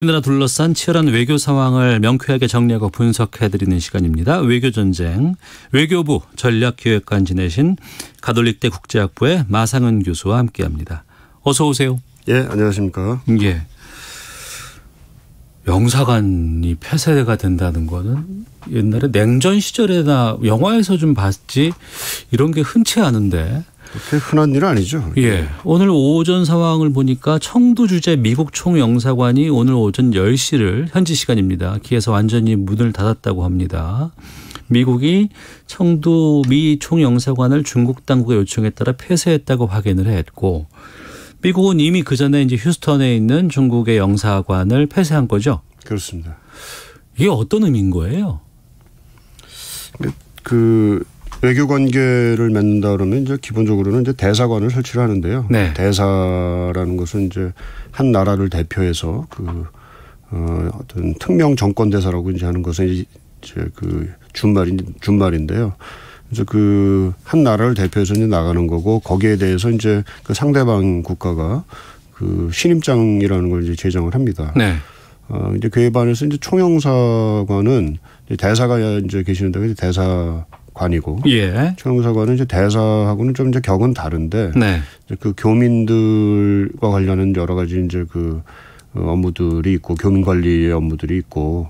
우리나라 둘러싼 치열한 외교 상황을 명쾌하게 정리하고 분석해드리는 시간입니다. 외교전쟁, 외교부 전략기획관 지내신 가톨릭대 국제학부의 마상은 교수와 함께합니다. 어서 오세요. 예, 안녕하십니까. 예. 영사관이 폐쇄가 된다는 거는 옛날에 냉전 시절에나 영화에서 좀 봤지 이런 게 흔치 않은데. 그렇게 흔한 일은 아니죠. 예. 오늘 오전 상황을 보니까 청두 주재 미국 총영사관이 오늘 오전 10시를 현지 시간입니다. 기에서 완전히 문을 닫았다고 합니다. 미국이 청두 미 총영사관을 중국 당국의 요청에 따라 폐쇄했다고 확인을 했고, 미국은 이미 그 전에 이제 휴스턴에 있는 중국의 영사관을 폐쇄한 거죠. 그렇습니다. 이게 어떤 의미인 거예요? 외교 관계를 맺는다 그러면 이제 기본적으로는 이제 대사관을 설치를 하는데요. 네. 대사라는 것은 이제 한 나라를 대표해서 어떤 특명 정권 대사라고 이제 하는 것은 이제 준말인데요. 그래서 한 나라를 대표해서 이제 나가는 거고, 거기에 대해서 이제 그 상대방 국가가 신임장이라는 걸 이제 제정을 합니다. 네. 이제 그에 반해서 이제 총영사관은 대사가 이제 계시는 데가 이제 대사관이고, 예. 총영사관은 이제 대사하고는 좀 이제 격은 다른데, 네. 이제 그 교민들과 관련한 여러 가지 이제 업무들이 있고, 교민 관리의 업무들이 있고,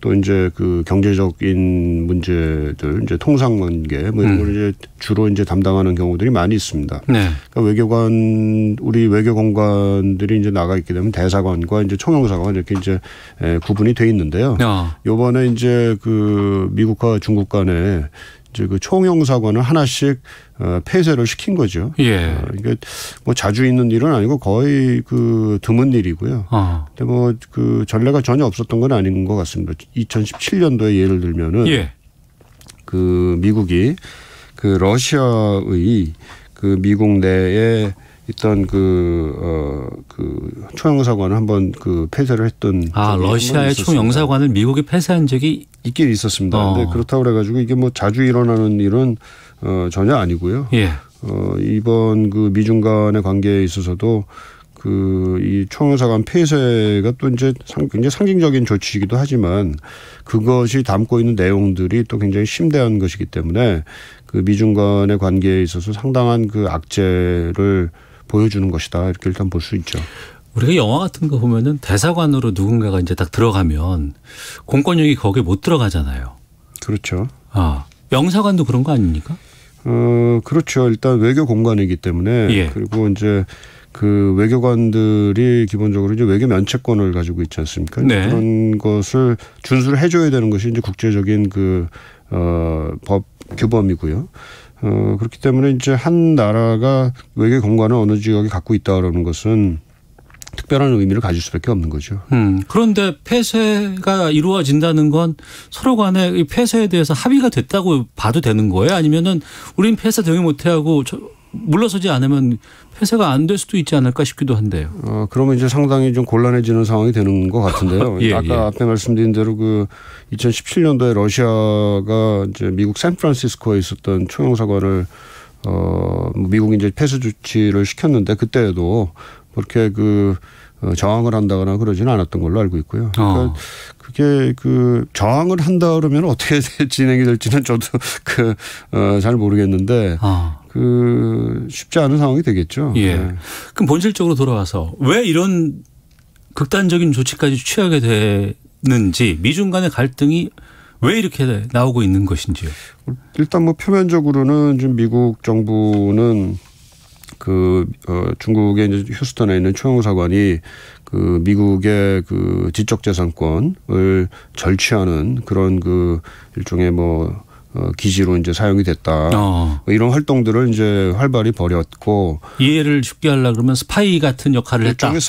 또 이제 경제적인 문제들, 이제 통상관계 뭐 이런 걸 이제 주로 이제 담당하는 경우들이 많이 있습니다. 네. 그러니까 우리 외교공관들이 이제 나가 있게 되면 대사관과 이제 총영사관 이렇게 이제 구분이 돼 있는데요. 요번에 이제 미국과 중국 간에 이제 총영사관을 하나씩 폐쇄를 시킨 거죠. 예. 이게 뭐 자주 있는 일은 아니고 거의 드문 일이고요. 근데 전례가 전혀 없었던 건 아닌 것 같습니다. 2017년도에 예를 들면은 예. 미국이 러시아의 미국 내에 있던 총영사관을 한번 폐쇄를 했던. 러시아의 총영사관을 미국이 폐쇄한 적이 있긴 있었습니다. 근데 그렇다고 그래가지고 이게 뭐 자주 일어나는 일은 전혀 아니고요. 예. 이번 미중 간의 관계에 있어서도 이 총영사관 폐쇄가 또 이제 굉장히 상징적인 조치이기도 하지만, 그것이 담고 있는 내용들이 또 굉장히 심대한 것이기 때문에 미중 간의 관계에 있어서 상당한 악재를 보여주는 것이다, 이렇게 일단 볼 수 있죠. 우리가 영화 같은 거 보면은 대사관으로 누군가가 이제 딱 들어가면 공권력이 거기에 못 들어가잖아요. 그렇죠. 영사관도 그런 거 아닙니까? 그렇죠. 일단 외교 공간이기 때문에. 예. 그리고 이제 외교관들이 기본적으로 이제 외교 면책권을 가지고 있지 않습니까? 네. 그런 것을 준수를 해줘야 되는 것이 이제 국제적인 법 규범이고요. 그렇기 때문에 이제 한 나라가 외교 공간을 어느 지역에 갖고 있다라는 것은 특별한 의미를 가질 수밖에 없는 거죠. 그런데 폐쇄가 이루어진다는 건 서로 간에 이 폐쇄에 대해서 합의가 됐다고 봐도 되는 거예요? 아니면은 우린 폐쇄 동의 못하고 물러서지 않으면 폐쇄가 안 될 수도 있지 않을까 싶기도 한데요. 그러면 이제 상당히 좀 곤란해지는 상황이 되는 것 같은데요. 예, 아까 앞에 말씀드린 대로 2017년도에 러시아가 이제 미국 샌프란시스코에 있었던 총영사관을 미국이 이제 폐쇄 조치를 시켰는데, 그때에도 그렇게 저항을 한다거나 그러지는 않았던 걸로 알고 있고요. 그러니까 그게 저항을 한다 그러면 어떻게 진행이 될지는 저도 잘 모르겠는데 쉽지 않은 상황이 되겠죠. 예. 네. 그럼 본질적으로 돌아와서 왜 이런 극단적인 조치까지 취하게 되는지, 미중 간의 갈등이 왜 이렇게 나오고 있는 것인지요? 일단 표면적으로는 지금 미국 정부는 중국의 이제 휴스턴에 있는 총영사관이 미국의 지적재산권을 절취하는 그런 일종의 기지로 이제 사용이 됐다. 이런 활동들을 이제 활발히 벌였고, 이해를 쉽게 하려고 그러면 스파이 같은 역할을 했다. 일종의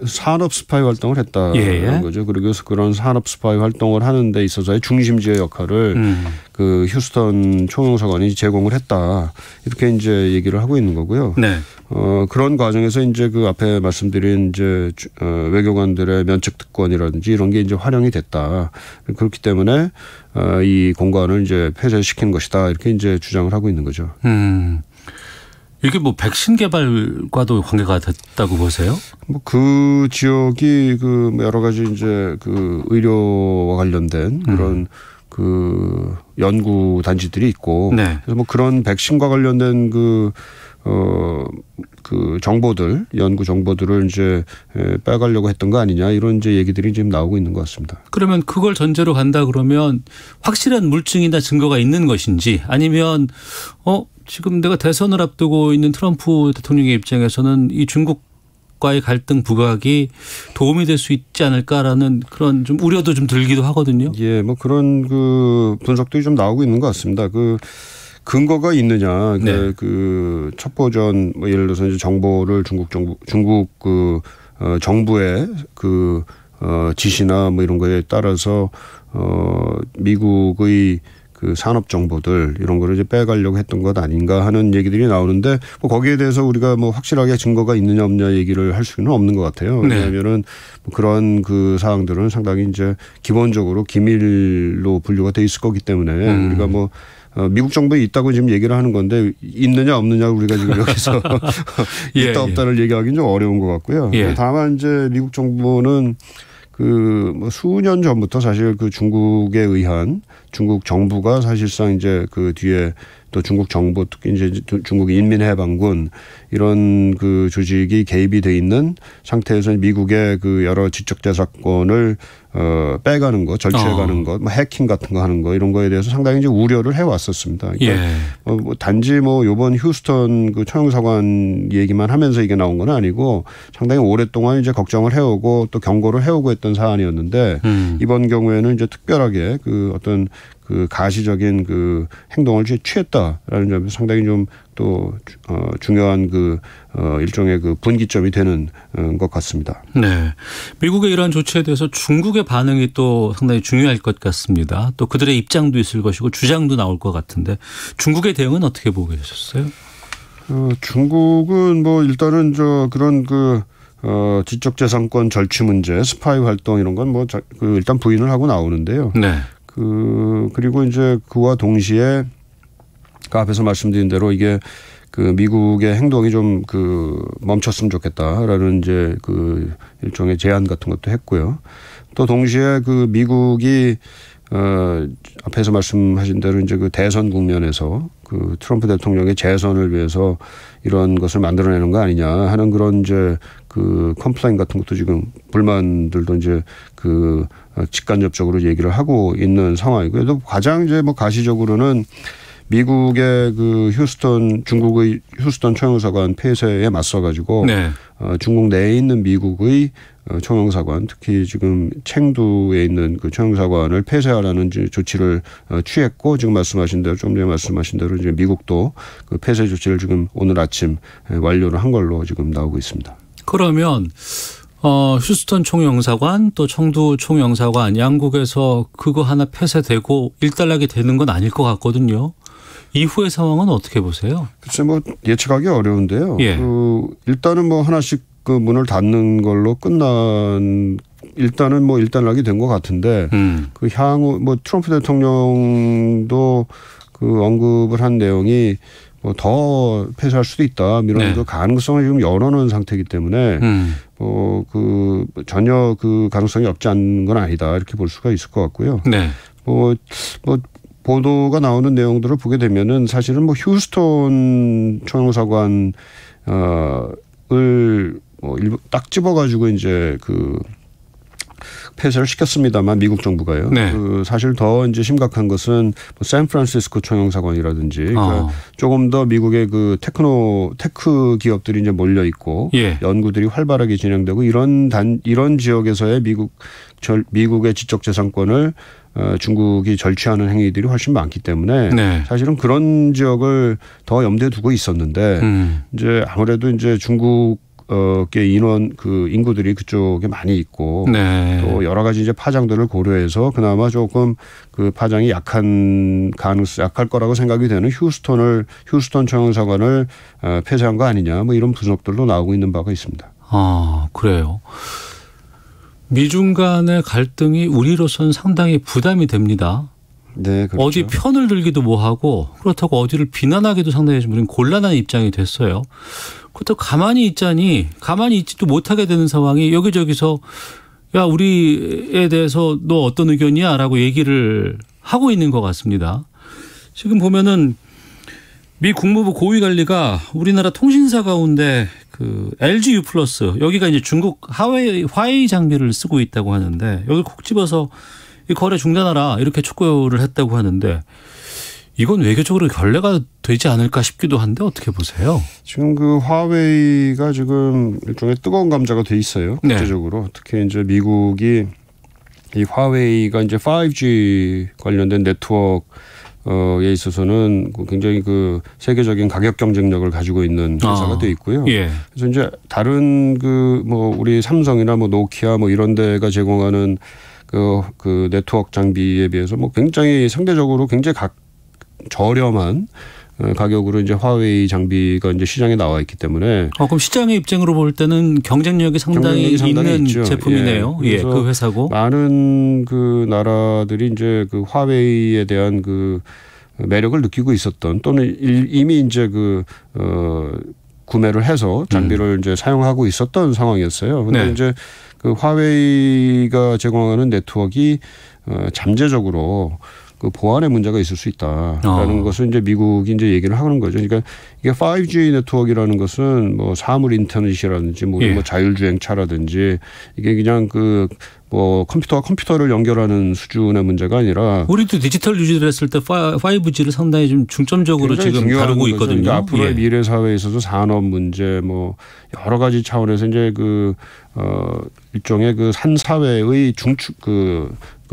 산업 스파이 활동을 했다는 거죠. 그래서 그런 산업 스파이 활동을 하는 데 있어서의 중심지의 역할을 휴스턴 총영사관이 제공을 했다, 이렇게 이제 얘기를 하고 있는 거고요. 네. 그런 과정에서 이제 앞에 말씀드린 이제 외교관들의 면책특권이라든지 이런 게 이제 활용이 됐다. 그렇기 때문에 이 공간을 이제 폐쇄시킨 것이다, 이렇게 이제 주장을 하고 있는 거죠. 이게 뭐 백신 개발과도 관계가 됐다고 보세요? 뭐 그 지역이 그 여러 가지 이제 그 의료와 관련된 그런 그 연구 단지들이 있고 네. 그래서 뭐 그런 백신과 관련된 그 정보들, 연구 정보들을 이제 빼가려고 했던 거 아니냐 이런 이제 얘기들이 지금 나오고 있는 것 같습니다. 그러면 그걸 전제로 간다 그러면 확실한 물증이나 증거가 있는 것인지 아니면 지금 내가 대선을 앞두고 있는 트럼프 대통령의 입장에서는 이 중국과의 갈등 부각이 도움이 될 수 있지 않을까라는 그런 좀 우려도 좀 들기도 하거든요. 예, 뭐 그런 그 분석들이 좀 나오고 있는 것 같습니다. 그 근거가 있느냐. 네. 그 첩보전 뭐 예를 들어서 이제 정보를 중국 정부의 그 지시나 뭐 이런 거에 따라서 미국의 그 산업 정보들 이런 거를 이제 빼가려고 했던 것 아닌가 하는 얘기들이 나오는데 뭐 거기에 대해서 우리가 뭐 확실하게 증거가 있느냐 없느냐 얘기를 할 수는 없는 것 같아요. 네. 왜냐하면은 뭐 그런 그 사항들은 상당히 이제 기본적으로 기밀로 분류가 돼 있을 거기 때문에 우리가 뭐 미국 정부에 있다고 지금 얘기를 하는 건데 있느냐 없느냐 우리가 지금 여기서 있다 없다를 얘기하기는 좀 어려운 것 같고요. 다만 이제 미국 정부는 그 뭐 수년 전부터 사실 그 중국에 의한 중국 정부가 사실상 이제 그 뒤에 또 중국 정부 특히 이제 중국 인민해방군 이런 그 조직이 개입이 돼 있는 상태에서 미국의 그 여러 지적재산권을 빼가는 거, 절취해가는 거, 뭐 해킹 같은 거 하는 거 이런 거에 대해서 상당히 이제 우려를 해왔었습니다. 그러니까 뭐 단지 뭐 이번 휴스턴 그 총영사관 얘기만 하면서 이게 나온 건 아니고 상당히 오랫동안 이제 걱정을 해오고 또 경고를 해오고 했던 사안이었는데 이번 경우에는 이제 특별하게 그 어떤 그 가시적인 그 행동을 취했다라는 점에서 상당히 좀 또 중요한 그 일종의 그 분기점이 되는 것 같습니다. 네, 미국의 이러한 조치에 대해서 중국의 반응이 또 상당히 중요할 것 같습니다. 또 그들의 입장도 있을 것이고 주장도 나올 것 같은데 중국의 대응은 어떻게 보고 계셨어요? 중국은 뭐 일단은 그런 그 지적재산권 절취 문제, 스파이 활동 이런 건 뭐 그 일단 부인을 하고 나오는데요. 네. 그리고 이제 그와 동시에 그 앞에서 말씀드린 대로 이게 그 미국의 행동이 좀 그 멈췄으면 좋겠다라는 이제 그 일종의 제안 같은 것도 했고요. 또 동시에 그 미국이 앞에서 말씀하신 대로 이제 그 대선 국면에서 그 트럼프 대통령의 재선을 위해서 이런 것을 만들어내는 거 아니냐 하는 그런 이제 그 컴플레인 같은 것도 지금 불만들도 이제 그 직간접적으로 얘기를 하고 있는 상황이고요. 또 가장 이제 뭐 가시적으로는 미국의 그 중국의 휴스턴 총영사관 폐쇄에 맞서가지고 네. 중국 내에 있는 미국의 총영사관 특히 지금 챙두에 있는 그 총영사관을 폐쇄하라는 조치를 취했고 지금 말씀하신 대로 좀 전에 말씀하신 대로 이제 미국도 그 폐쇄 조치를 지금 오늘 아침 완료를 한 걸로 지금 나오고 있습니다. 그러면 휴스턴 총영사관 또 청두 총영사관 양국에서 그거 하나 폐쇄되고 일단락이 되는 건 아닐 것 같거든요. 이후의 상황은 어떻게 보세요? 글쎄 뭐 예측하기 어려운데요. 일단은 뭐 하나씩 그 문을 닫는 걸로 일단은 뭐 일단락이 된 것 같은데 그 향후 뭐 트럼프 대통령도 그 언급을 한 내용이 뭐 더 폐쇄할 수도 있다 이런 그 가능성을 지금 열어놓은 상태이기 때문에 그 전혀 그 가능성이 없지 않은 건 아니다 이렇게 볼 수가 있을 것 같고요. 네. 뭐 보도가 나오는 내용들을 보게 되면은 사실은 뭐 휴스턴 총영사관을 뭐 일부 딱 집어가지고 이제 그 폐쇄를 시켰습니다만 미국 정부가요. 네. 그 사실 더 이제 심각한 것은 뭐 샌프란시스코 총영사관이라든지 그러니까 조금 더 미국의 그 테크 기업들이 이제 몰려 있고 연구들이 활발하게 진행되고 이런 지역에서의 미국의 지적재산권을 중국이 절취하는 행위들이 훨씬 많기 때문에 사실은 그런 지역을 더 염두에 두고 있었는데 이제 아무래도 이제 중국의 인구들이 그쪽에 많이 있고 또 여러 가지 이제 파장들을 고려해서 그나마 조금 그 파장이 약할 거라고 생각이 되는 휴스턴 총영사관을 폐쇄한 거 아니냐 뭐 이런 분석들도 나오고 있는 바가 있습니다. 아, 그래요. 미중 간의 갈등이 우리로서는 상당히 부담이 됩니다. 네, 그렇죠. 어디 편을 들기도 뭐하고 그렇다고 어디를 비난하기도 상당히 좀 우리는 곤란한 입장이 됐어요. 그렇다고 가만히 있지도 못하게 되는 상황이 여기저기서 야 우리에 대해서 너 어떤 의견이야 라고 얘기를 하고 있는 것 같습니다. 지금 보면은 미 국무부 고위관리가 우리나라 통신사 가운데 그 LG U 플러스 여기가 이제 중국 화웨이 장비를 쓰고 있다고 하는데 여기 콕 집어서 이 거래 중단하라 이렇게 촉구를 했다고 하는데 이건 외교적으로 결례가 되지 않을까 싶기도 한데 어떻게 보세요? 지금 그 화웨이가 지금 일종의 뜨거운 감자가 돼 있어요. 국제적으로. 네. 특히 이제 미국이 이 화웨이가 이제 5G 관련된 네트워크에 있어서는 굉장히 그 세계적인 가격 경쟁력을 가지고 있는 회사가 돼 있고요. 예. 그래서 이제 다른 그 뭐 우리 삼성이나 뭐 노키아 뭐 이런 데가 제공하는 그 네트워크 장비에 비해서 뭐 굉장히 상대적으로 굉장히 저렴한 가격으로 이제 화웨이 장비가 이제 시장에 나와 있기 때문에. 그럼 시장의 입장으로 볼 때는 경쟁력이 상당히 있는 있죠. 제품이네요. 예, 그 회사고. 많은 그 나라들이 이제 그 화웨이에 대한 그 매력을 느끼고 있었던 또는 이미 이제 구매를 해서 장비를 이제 사용하고 있었던 상황이었어요. 그런데 네. 이제 그 화웨이가 제공하는 네트워크가 잠재적으로 그 보안에 문제가 있을 수 있다라는 것을 이제 미국이 이제 얘기를 하는 거죠. 그러니까 이게 5G 네트워크라는 것은 뭐 사물 인터넷이라든지 뭐 자율주행차라든지 이게 그냥 뭐 컴퓨터와 컴퓨터를 연결하는 수준의 문제가 아니라 우리도 디지털 유지를 했을 때 5G를 상당히 좀 중점적으로 지금 다루고 있거든요. 그러니까 앞으로의 미래 사회에 있어서 산업 문제 뭐 여러 가지 차원에서 이제 일종의 그 산 사회의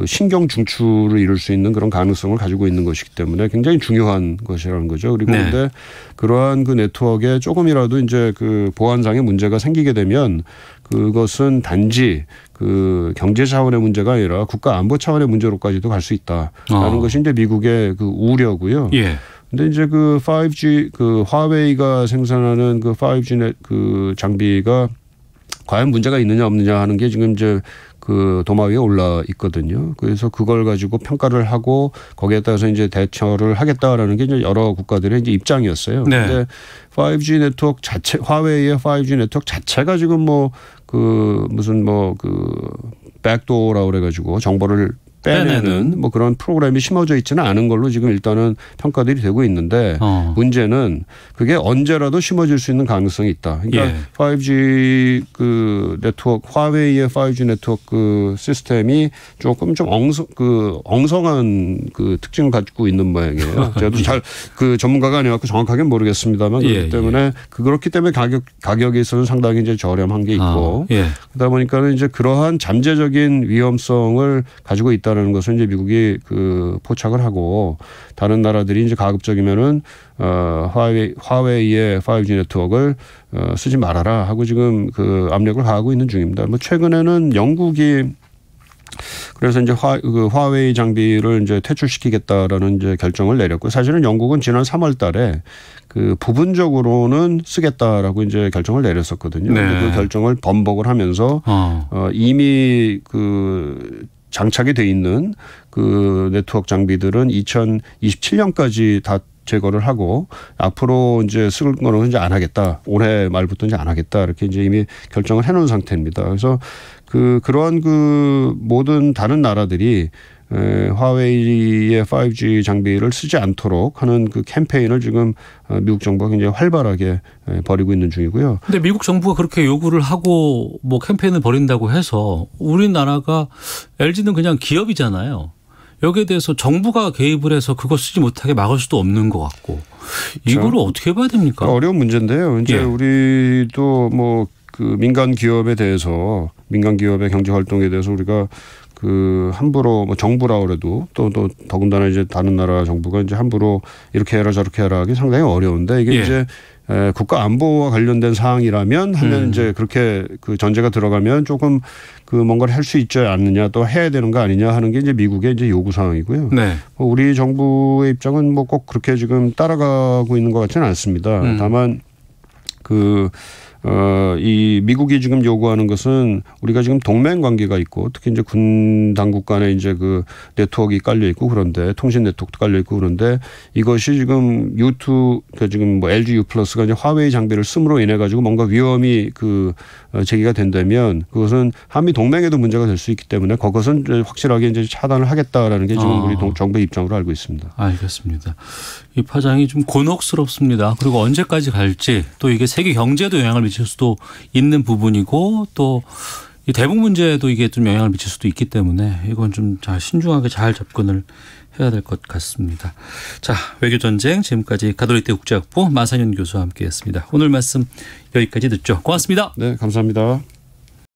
신경 중추를 이룰 수 있는 그런 가능성을 가지고 있는 것이기 때문에 굉장히 중요한 것이라는 거죠. 그리고 그런데 그러한 그 네트워크에 조금이라도 이제 그 보안상의 문제가 생기게 되면 그것은 단지 그 경제 차원의 문제가 아니라 국가 안보 차원의 문제로까지도 갈 수 있다라는 것이 이제 미국의 그 우려고요. 예. 근데 이제 그 5G 그 화웨이가 생산하는 그 5G 그 장비가 과연 문제가 있느냐 없느냐 하는 게 지금 이제 그 도마 위에 올라 있거든요. 그래서 그걸 가지고 평가를 하고 거기에 따라서 이제 대처를 하겠다라는 게 이제 여러 국가들의 이제 입장이었어요. 그런데 네. 5G 네트워크 자체, 화웨이의 5G 네트워크 자체가 지금 무슨 백도어라고 그래가지고 정보를 빼내는 뭐 그런 프로그램이 심어져 있지는 않은 걸로 지금 일단은 평가들이 되고 있는데 문제는 그게 언제라도 심어질 수 있는 가능성이 있다. 그러니까 5G 그 네트워크 화웨이의 5G 네트워크 시스템이 조금 좀 엉성한 그 특징을 가지고 있는 모양이에요. 저도 잘 그 전문가가 아니어서 정확하게 모르겠습니다만 그렇기 때문에 그렇기 때문에 가격에 있어서 상당히 이제 저렴한 게 있고 그러다 보니까는 이제 그러한 잠재적인 위험성을 가지고 있다. 라는 것을 이제 미국이 그 포착을 하고 다른 나라들이 이제 가급적이면은 화웨이의 5G 네트워크를 쓰지 말아라 하고 지금 그 압력을 가하고 있는 중입니다. 뭐 최근에는 영국이 그래서 이제 화웨이 장비를 이제 퇴출시키겠다라는 이제 결정을 내렸고 사실은 영국은 지난 3월 달에 그 부분적으로는 쓰겠다라고 이제 결정을 내렸었거든요. 네. 그 결정을 번복을 하면서 이미 장착이 돼 있는 그 네트워크 장비들은 2027년까지 다 제거를 하고 앞으로 이제 쓸 거는 이제 안 하겠다. 올해 말부터 이제 안 하겠다. 이렇게 이제 이미 결정을 해놓은 상태입니다. 그래서 그러한 모든 다른 나라들이 화웨이의 5G 장비를 쓰지 않도록 하는 그 캠페인을 지금 미국 정부가 굉장히 활발하게 벌이고 있는 중이고요. 근데 미국 정부가 그렇게 요구를 하고 뭐 캠페인을 벌인다고 해서 우리나라가 LG는 그냥 기업이잖아요. 여기에 대해서 정부가 개입을 해서 그거 쓰지 못하게 막을 수도 없는 것 같고 이거를 어떻게 봐야 됩니까? 어려운 문제인데요. 이제 우리도 뭐 그 민간 기업에 대해서 민간 기업의 경제 활동에 대해서 우리가 함부로 뭐 정부라 그래도 또 더군다나 이제 다른 나라 정부가 이제 함부로 이렇게 해라 저렇게 해라 하기 상당히 어려운데 이게 이제 국가 안보와 관련된 사항이라면 하면 이제 그렇게 그 전제가 들어가면 조금 뭔가를 할 수 있지 않느냐 또 해야 되는 거 아니냐 하는 게 이제 미국의 이제 요구 사항이고요. 네. 우리 정부의 입장은 뭐 꼭 그렇게 지금 따라가고 있는 것 같지는 않습니다. 다만 이 미국이 지금 요구하는 것은 우리가 지금 동맹 관계가 있고 특히 이제 군 당국 간에 이제 그 네트워크가 깔려 있고 그런데 통신 네트워크도 깔려 있고 그런데 이것이 지금 U2 그러니까 지금 뭐 LG U 플러스가 이제 화웨이 장비를 씀으로 인해 가지고 뭔가 위험이 그 제기가 된다면 그것은 한미 동맹에도 문제가 될 수 있기 때문에 그것은 확실하게 이제 차단을 하겠다라는 게 지금 우리 정부의 입장으로 알고 있습니다. 알겠습니다. 이 파장이 좀 곤혹스럽습니다. 그리고 언제까지 갈지 또 이게 세계 경제에도 영향을 미칠 수도 있는 부분이고 또 이 대북 문제에도 이게 좀 영향을 미칠 수도 있기 때문에 이건 좀 잘 신중하게 잘 접근을 해야 될 것 같습니다. 자, 외교전쟁 지금까지 가톨릭대 국제학부 마상현 교수와 함께했습니다. 오늘 말씀 여기까지 듣죠. 고맙습니다. 네, 감사합니다.